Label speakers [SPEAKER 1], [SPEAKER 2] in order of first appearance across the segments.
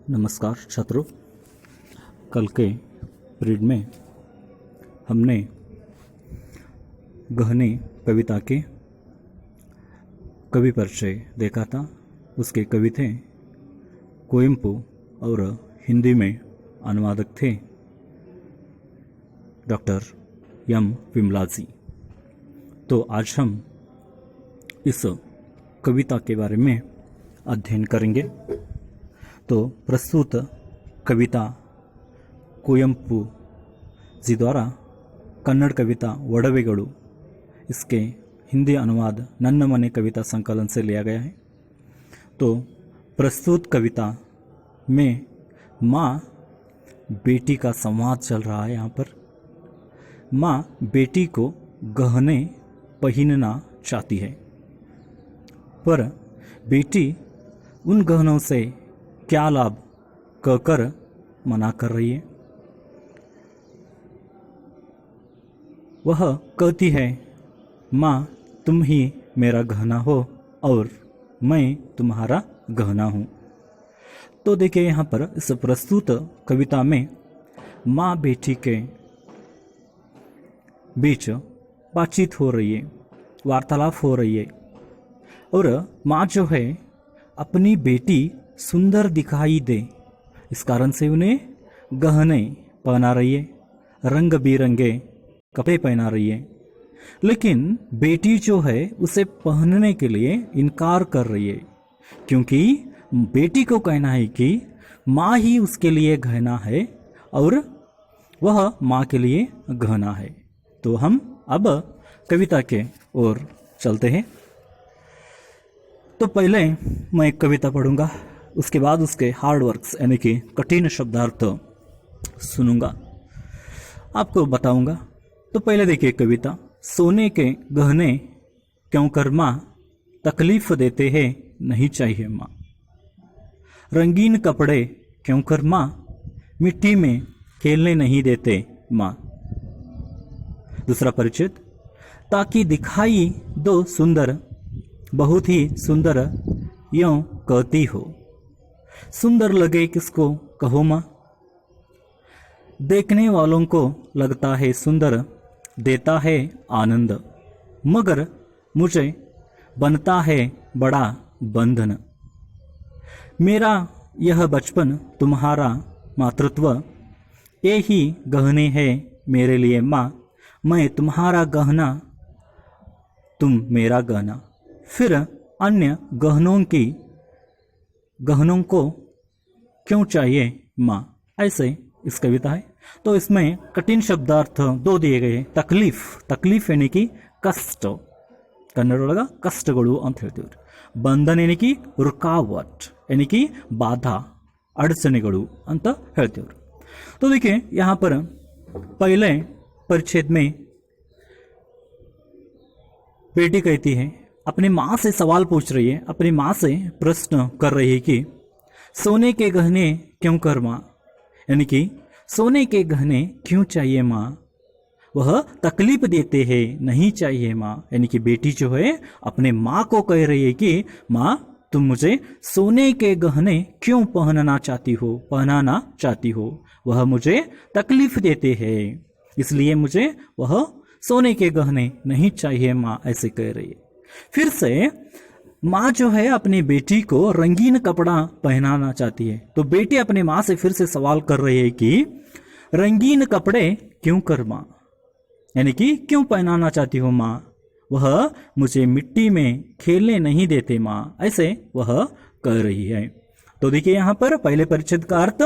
[SPEAKER 1] नमस्कार छात्रों, कल के पीरियड में हमने गहने कविता के कवि परिचय देखा था। उसके कवि थे कुवेंपु और हिंदी में अनुवादक थे डॉक्टर एम विमलाजी। तो आज हम इस कविता के बारे में अध्ययन करेंगे। तो प्रस्तुत कविता कुवेंपु जी द्वारा कन्नड़ कविता वडवेगळु, इसके हिंदी अनुवाद नन्न मने कविता संकलन से लिया गया है। तो प्रस्तुत कविता में माँ बेटी का संवाद चल रहा है। यहाँ पर माँ बेटी को गहने पहनना चाहती है, पर बेटी उन गहनों से क्या लाभ कहकर मना कर रही है। वह कहती है, माँ तुम ही मेरा गहना हो और मैं तुम्हारा गहना हूँ। तो देखिए यहाँ पर इस प्रस्तुत कविता में माँ बेटी के बीच बातचीत हो रही है, वार्तालाप हो रही है। और माँ जो है अपनी बेटी सुंदर दिखाई दे, इस कारण से उन्हें गहने पहना रही है, रंग बिरंगे कपड़े पहना रही है। लेकिन बेटी जो है उसे पहनने के लिए इनकार कर रही है, क्योंकि बेटी को कहना है कि माँ ही उसके लिए गहना है और वह माँ के लिए गहना है। तो हम अब कविता के ओर चलते हैं। तो पहले मैं एक कविता पढ़ूंगा, उसके बाद उसके हार्ड वर्क्स यानी कि कठिन शब्दार्थ सुनूंगा, आपको बताऊंगा। तो पहले देखिए कविता। सोने के गहने क्यों कर माँ तकलीफ देते हैं नहीं चाहिए माँ। रंगीन कपड़े क्यों कर माँ मिट्टी में खेलने नहीं देते माँ। दूसरा परिचित, ताकि दिखाई दो सुंदर, बहुत ही सुंदर यूं कहती हो। सुंदर लगे किसको कहो माँ, देखने वालों को लगता है सुंदर, देता है आनंद, मगर मुझे बनता है बड़ा बंधन। मेरा यह बचपन तुम्हारा मातृत्व, ये ही गहने हैं मेरे लिए माँ। मैं तुम्हारा गहना, तुम मेरा गहना। फिर अन्य गहनों को क्यों चाहिए माँ। ऐसे इस कविता है। तो इसमें कठिन शब्दार्थ दो दिए गए हैं। तकलीफ यानी कि कष्ट, कन्नड़ कष्टगळु ಅಂತ ಹೇಳ್ತೀವಿ। ಬಂಧನ यानी कि रुकावट यानी कि बाधा, अड़चनेगळु ಅಂತ ಹೇಳ್ತೀವಿ। तो देखिए यहाँ पर पहले परिच्छेद में बेटी कहती है, अपनी माँ से सवाल पूछ रही है, अपनी माँ से प्रश्न कर रही है कि सोने के गहने क्यों कर माँ, यानी कि सोने के गहने क्यों चाहिए माँ। वह तकलीफ देते हैं नहीं चाहिए माँ, यानी कि बेटी जो है अपने माँ को कह रही है कि माँ तुम मुझे सोने के गहने क्यों पहनाना चाहती हो। वह मुझे तकलीफ देते हैं, इसलिए मुझे वह सोने के गहने नहीं चाहिए माँ, ऐसे कह रही है। फिर से माँ जो है अपनी बेटी को रंगीन कपड़ा पहनाना चाहती है। तो बेटी अपने माँ से फिर से सवाल कर रही है कि रंगीन कपड़े क्यों कर माँ, यानी कि क्यों पहनाना चाहती हो माँ। वह मुझे मिट्टी में खेलने नहीं देते माँ, ऐसे वह कह रही है। तो देखिए यहाँ पर पहले परिच्छेद का अर्थ,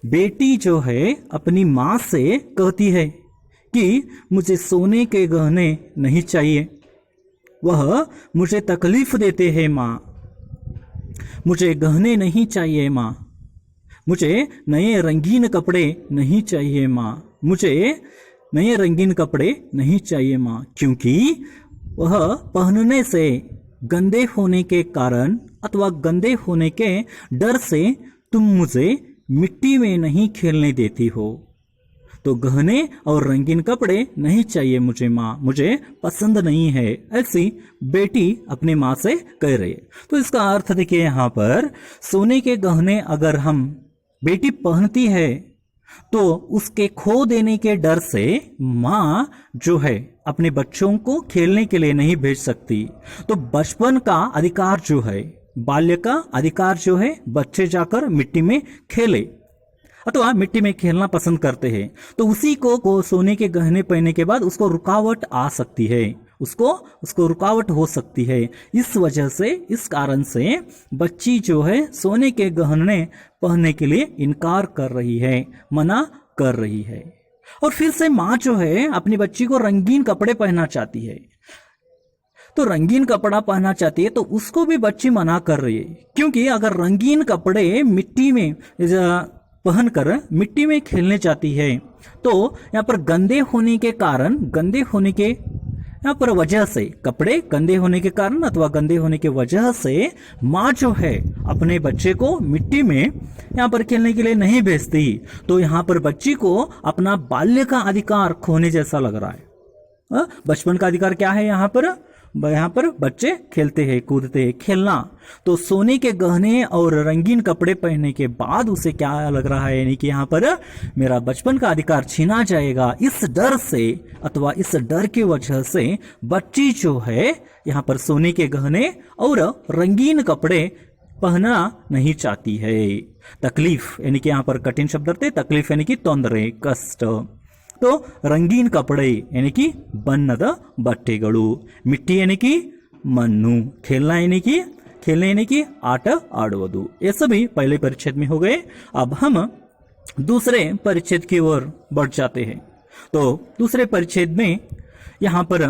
[SPEAKER 1] बेटी जो है अपनी माँ से कहती है कि मुझे सोने के गहने नहीं चाहिए, वह मुझे तकलीफ देते हैं माँ। मुझे गहने नहीं चाहिए माँ, मुझे नए रंगीन कपड़े नहीं चाहिए माँ, मुझे नए रंगीन कपड़े नहीं चाहिए माँ, क्योंकि वह पहनने से गंदे होने के कारण अथवा गंदे होने के डर से तुम मुझे मिट्टी में नहीं खेलने देती हो। तो गहने और रंगीन कपड़े नहीं चाहिए मुझे माँ, मुझे पसंद नहीं है, ऐसी बेटी अपनी माँ से कह रही है। तो इसका अर्थ देखिए यहाँ पर सोने के गहने अगर हम बेटी पहनती है तो उसके खो देने के डर से माँ जो है अपने बच्चों को खेलने के लिए नहीं भेज सकती। तो बचपन का अधिकार जो है, बाल्य का अधिकार जो है, बच्चे जाकर मिट्टी में खेले अथवा मिट्टी में खेलना पसंद करते हैं, तो उसी को सोने के गहने पहनने के बाद उसको रुकावट आ सकती है, उसको रुकावट हो सकती है। इस वजह से, इस कारण से बच्ची जो है सोने के गहने पहनने के लिए इनकार कर रही है, मना कर रही है। और फिर से माँ जो है अपनी बच्ची को रंगीन कपड़े पहनना चाहती है। तो रंगीन कपड़ा पहनना चाहती है तो उसको भी बच्ची मना कर रही है, क्योंकि अगर रंगीन कपड़े मिट्टी में पहनकर मिट्टी में खेलने जाती है तो यहाँ पर गंदे होने के कारण, गंदे होने के यहाँ पर वजह से, कपड़े गंदे होने के कारण अथवा गंदे होने के वजह से माँ जो है अपने बच्चे को मिट्टी में यहाँ पर खेलने के लिए नहीं भेजती। तो यहाँ पर बच्ची को अपना बाल्य का अधिकार खोने जैसा लग रहा है। बचपन का अधिकार क्या है? यहाँ पर बच्चे खेलते हैं, कूदते हैं, खेलना। तो सोने के गहने और रंगीन कपड़े पहनने के बाद उसे क्या लग रहा है, यानी कि यहाँ पर मेरा बचपन का अधिकार छीना जाएगा। इस डर से अथवा इस डर की वजह से बच्ची जो है यहाँ पर सोने के गहने और रंगीन कपड़े पहनना नहीं चाहती है। तकलीफ यानी कि यहाँ पर कठिन शब्द थे, तकलीफ यानी कि तोंदरे, कष्ट। तो रंगीन कपड़े यानी कि बन्नद बट्टेगळु, मिट्टी यानी कि मन्नु, खेलना यानी कि आट आडुवुदु। ये सभी पहले परिच्छेद में हो गए। अब हम दूसरे परिच्छेद की ओर बढ़ जाते हैं। तो दूसरे परिच्छेद में यहाँ पर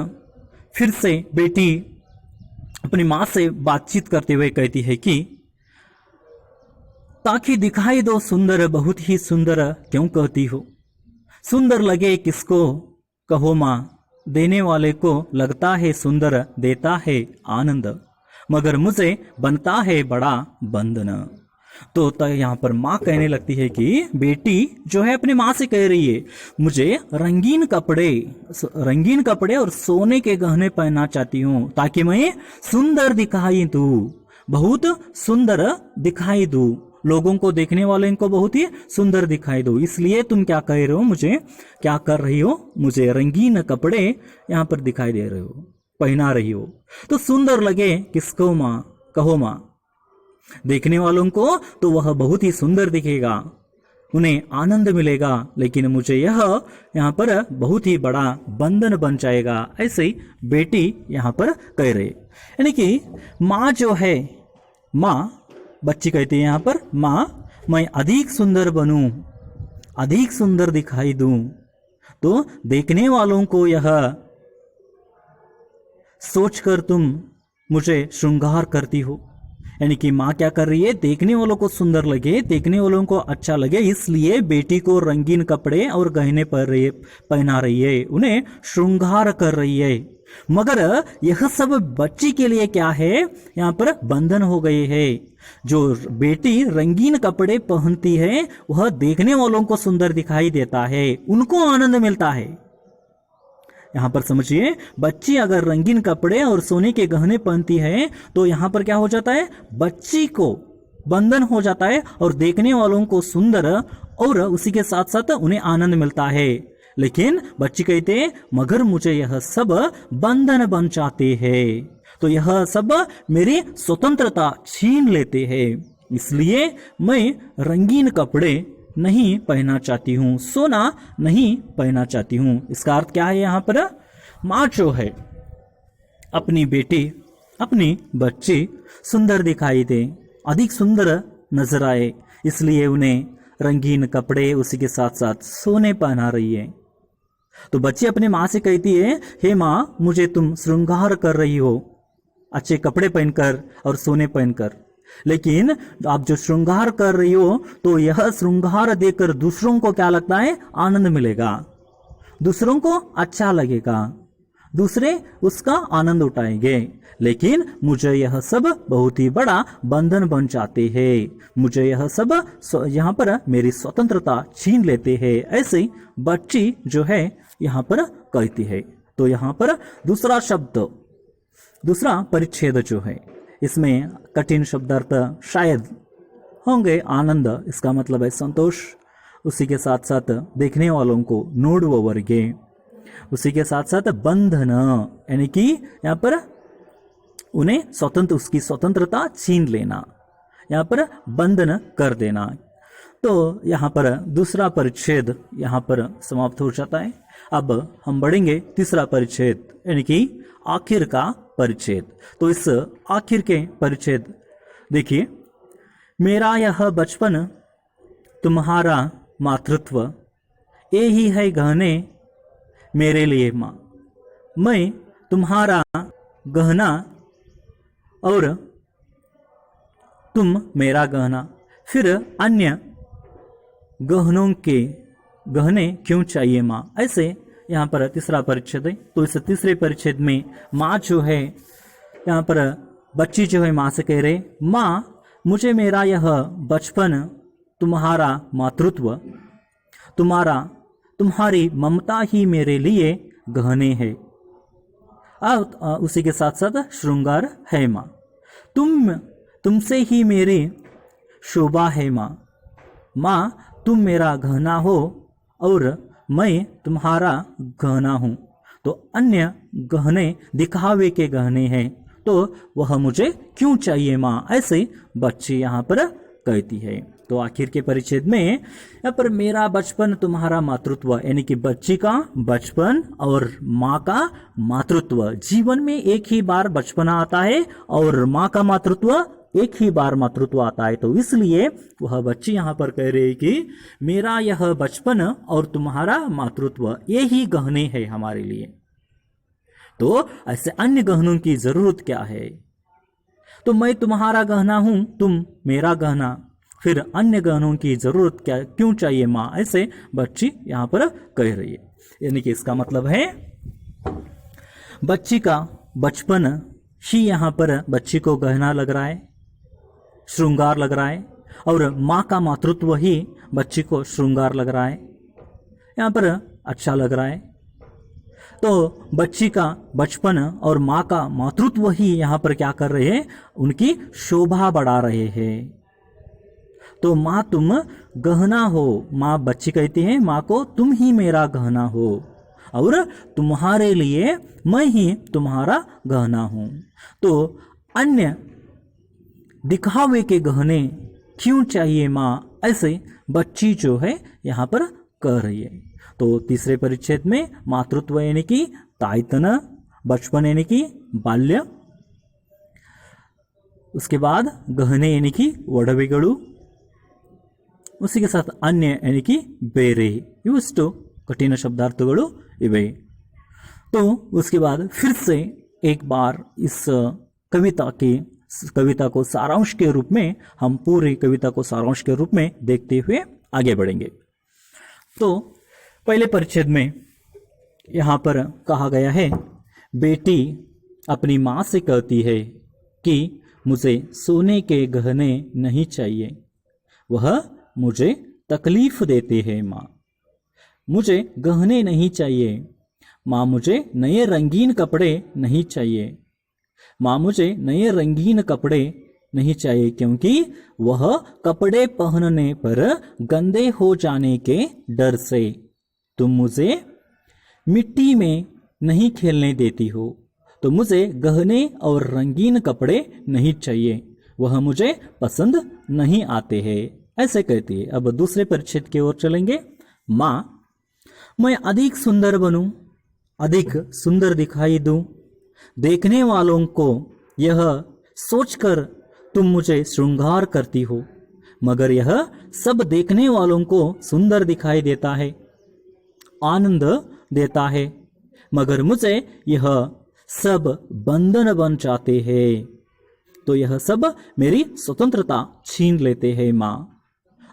[SPEAKER 1] फिर से बेटी अपनी माँ से बातचीत करते हुए कहती है कि ताकि दिखाई दो सुंदर, बहुत ही सुंदर क्यों कहती हो? सुंदर लगे किसको कहो माँ, देने वाले को लगता है सुंदर, देता है आनंद, मगर मुझे बनता है बड़ा बंधन। तो यहाँ पर माँ कहने लगती है कि बेटी जो है अपनी माँ से कह रही है, मुझे रंगीन कपड़े और सोने के गहने पहनना चाहती हूँ ताकि मैं सुंदर दिखाई दूँ, बहुत सुंदर दिखाई दूँ, लोगों को, देखने वाले इनको बहुत ही सुंदर दिखाई दो। इसलिए तुम क्या कह रहे हो, मुझे क्या कर रही हो, मुझे रंगीन कपड़े यहाँ पर दिखाई दे रहे हो, पहना रही हो। तो सुंदर लगे किसको माँ, कहो माँ, देखने वालों को तो वह बहुत ही सुंदर दिखेगा, उन्हें आनंद मिलेगा, लेकिन मुझे यह यहाँ पर बहुत ही बड़ा बंधन बन जाएगा। ऐसे ही बेटी यहाँ पर कह रही, यानी कि माँ जो है, माँ, बच्ची कहती है यहाँ पर, माँ मैं अधिक सुंदर बनूं, अधिक सुंदर दिखाई दूं, तो देखने वालों को यह सोचकर तुम मुझे श्रृंगार करती हो। यानी कि माँ क्या कर रही है, देखने वालों को सुंदर लगे, देखने वालों को अच्छा लगे, इसलिए बेटी को रंगीन कपड़े और गहने पहना रही है, उन्हें श्रृंगार कर रही है। मगर यह सब बच्ची के लिए क्या है, यहाँ पर बंधन हो गए हैं। जो बेटी रंगीन कपड़े पहनती है वह देखने वालों को सुंदर दिखाई देता है, उनको आनंद मिलता है। यहाँ पर समझिए, बच्ची अगर रंगीन कपड़े और सोने के गहने पहनती है तो यहाँ पर क्या हो जाता है, बच्ची को बंधन हो जाता है और देखने वालों को सुंदर और उसी के साथ साथ उन्हें आनंद मिलता है। लेकिन बच्ची कहते हैं मगर मुझे यह सब बंधन बन जाते हैं, तो यह सब मेरी स्वतंत्रता छीन लेते हैं, इसलिए मैं रंगीन कपड़े नहीं पहनना चाहती हूँ, सोना नहीं पहनना चाहती हूँ। इसका अर्थ क्या है, यहाँ पर माँ जो है अपनी बेटी, अपनी बच्ची सुंदर दिखाई दे, अधिक सुंदर नजर आए, इसलिए उन्हें रंगीन कपड़े उसी के साथ साथ सोने पहना रही है। तो बच्ची अपने माँ से कहती है, हे माँ मुझे तुम श्रृंगार कर रही हो, अच्छे कपड़े पहनकर और सोने पहनकर, लेकिन आप जो श्रृंगार कर रही हो तो यह श्रृंगार देखकर दूसरों को क्या लगता है, आनंद मिलेगा, दूसरों को अच्छा लगेगा, दूसरे उसका आनंद उठाएंगे, लेकिन मुझे यह सब बहुत ही बड़ा बंधन बन जाते हैं, मुझे यह सब यहाँ पर मेरी स्वतंत्रता छीन लेते हैं। ऐसे बच्ची जो है यहाँ पर कहती है। तो यहाँ पर दूसरा शब्द, दूसरा परिच्छेद जो है, इसमें कठिन शब्दार्थ शायद होंगे आनंद, इसका मतलब है संतोष। उसी के साथ साथ देखने वालों को नोडुववरिगे, उसी के साथ साथ बंधन, यानी कि यहाँ पर उन्हें स्वतंत्र, उसकी स्वतंत्रता छीन लेना, यहाँ पर बंधन कर देना। तो यहाँ पर दूसरा परिच्छेद यहाँ पर समाप्त हो जाता है। अब हम बढ़ेंगे तीसरा परिच्छेद, यानी कि आखिर का परिच्छेद। तो इस आखिर के परिच्छेद देखिए, मेरा यह बचपन तुम्हारा मातृत्व, ये ही है गहने मेरे लिए माँ। मैं तुम्हारा गहना और तुम मेरा गहना, फिर अन्य गहनों के गहने क्यों चाहिए माँ। ऐसे यहाँ पर तीसरा परिच्छेद है। तो इस तीसरे परिच्छेद में माँ जो है, यहाँ पर बच्ची जो है माँ से कह रहे, माँ मुझे मेरा यह बचपन, तुम्हारा मातृत्व, तुम्हारी ममता ही मेरे लिए गहने है। उसी के साथ साथ श्रृंगार है माँ। तुमसे ही मेरी शोभा है माँ। माँ तुम मेरा गहना हो और मैं तुम्हारा गहना हूँ। तो अन्य गहने दिखावे के गहने हैं, तो वह मुझे क्यों चाहिए माँ, ऐसे बच्ची यहाँ पर कहती है। तो आखिर के परिच्छेद में यहाँ पर मेरा बचपन तुम्हारा मातृत्व, यानी कि बच्ची का बचपन और माँ का मातृत्व। जीवन में एक ही बार बचपना आता है और माँ का मातृत्व एक ही बार मातृत्व आता है। तो इसलिए वह बच्ची यहाँ पर कह रही है कि मेरा यह बचपन और तुम्हारा मातृत्व, ये ही गहने हैं हमारे लिए। तो ऐसे अन्य गहनों की जरूरत क्या है। तो मैं तुम्हारा गहना हूं, तुम मेरा गहना, फिर अन्य गहनों की जरूरत क्या, क्यों चाहिए माँ, ऐसे बच्ची यहाँ पर कह रही है। यानी कि इसका मतलब है बच्ची का बचपन ही यहाँ पर बच्ची को गहना लग रहा है, श्रृंगार लग रहा है, और माँ का मातृत्व ही बच्ची को श्रृंगार लग रहा है, यहाँ पर अच्छा लग रहा है। तो बच्ची का बचपन और माँ का मातृत्व ही यहाँ पर क्या कर रहे हैं, उनकी शोभा बढ़ा रहे हैं। तो माँ तुम गहना हो, माँ बच्ची कहती है माँ को, तुम ही मेरा गहना हो और तुम्हारे लिए मैं ही तुम्हारा गहना हूँ। तो अन्य दिखावे के गहने क्यों चाहिए माँ, ऐसे बच्ची जो है यहाँ पर कह रही है। तो तीसरे परिच्छेद में मातृत्व यानी कि तायतन, बचपन यानी कि बाल्य, उसके बाद गहने यानी कि वडविगड़ू, उसी के साथ अन्य यानी कि ಬೇರೆ, ಇವಿಷ್ಟು कठिन शब्दार्थಗಳು इवे। तो उसके बाद फिर से एक बार इस कविता को सारांश के रूप में, हम पूरी कविता को सारांश के रूप में देखते हुए आगे बढ़ेंगे। तो पहले परिच्छेद में यहाँ पर कहा गया है, बेटी अपनी माँ से कहती है कि मुझे सोने के गहने नहीं चाहिए, वह मुझे तकलीफ देते हैं माँ। मुझे गहने नहीं चाहिए माँ, मुझे नए रंगीन कपड़े नहीं चाहिए माँ, मुझे नए रंगीन कपड़े नहीं चाहिए, क्योंकि वह कपड़े पहनने पर गंदे हो जाने के डर से तुम मुझे मिट्टी में नहीं खेलने देती हो। तो मुझे गहने और रंगीन कपड़े नहीं चाहिए, वह मुझे पसंद नहीं आते हैं, ऐसे कहती है। अब दूसरे परिच्छेद की ओर चलेंगे। माँ मैं अधिक सुंदर बनूं, अधिक सुंदर दिखाई दूं, देखने वालों को यह सोचकर तुम मुझे श्रृंगार करती हो, मगर यह सब देखने वालों को सुंदर दिखाई देता है, आनंद देता है, मगर मुझे यह सब बंधन बन जाते हैं। तो यह सब मेरी स्वतंत्रता छीन लेते हैं माँ।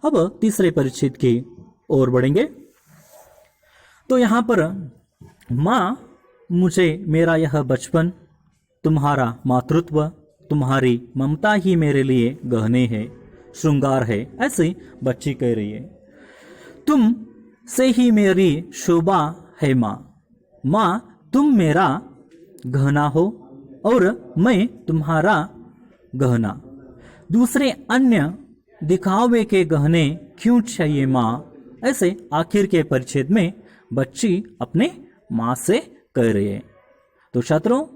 [SPEAKER 1] अब तीसरे परिच्छेद की ओर बढ़ेंगे। तो यहाँ पर माँ मुझे मेरा यह बचपन, तुम्हारा मातृत्व, तुम्हारी ममता ही मेरे लिए गहने हैं, श्रृंगार है, ऐसी बच्ची कह रही है। तुम से ही मेरी शोभा है माँ। माँ तुम मेरा गहना हो और मैं तुम्हारा गहना। दूसरे अन्य दिखावे के गहने क्यों चाहिए माँ, ऐसे आखिर के परिच्छेद में बच्ची अपने माँ से कह रही है। तो छात्रों,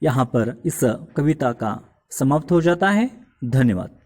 [SPEAKER 1] यहाँ पर इस कविता का समाप्त हो जाता है। धन्यवाद।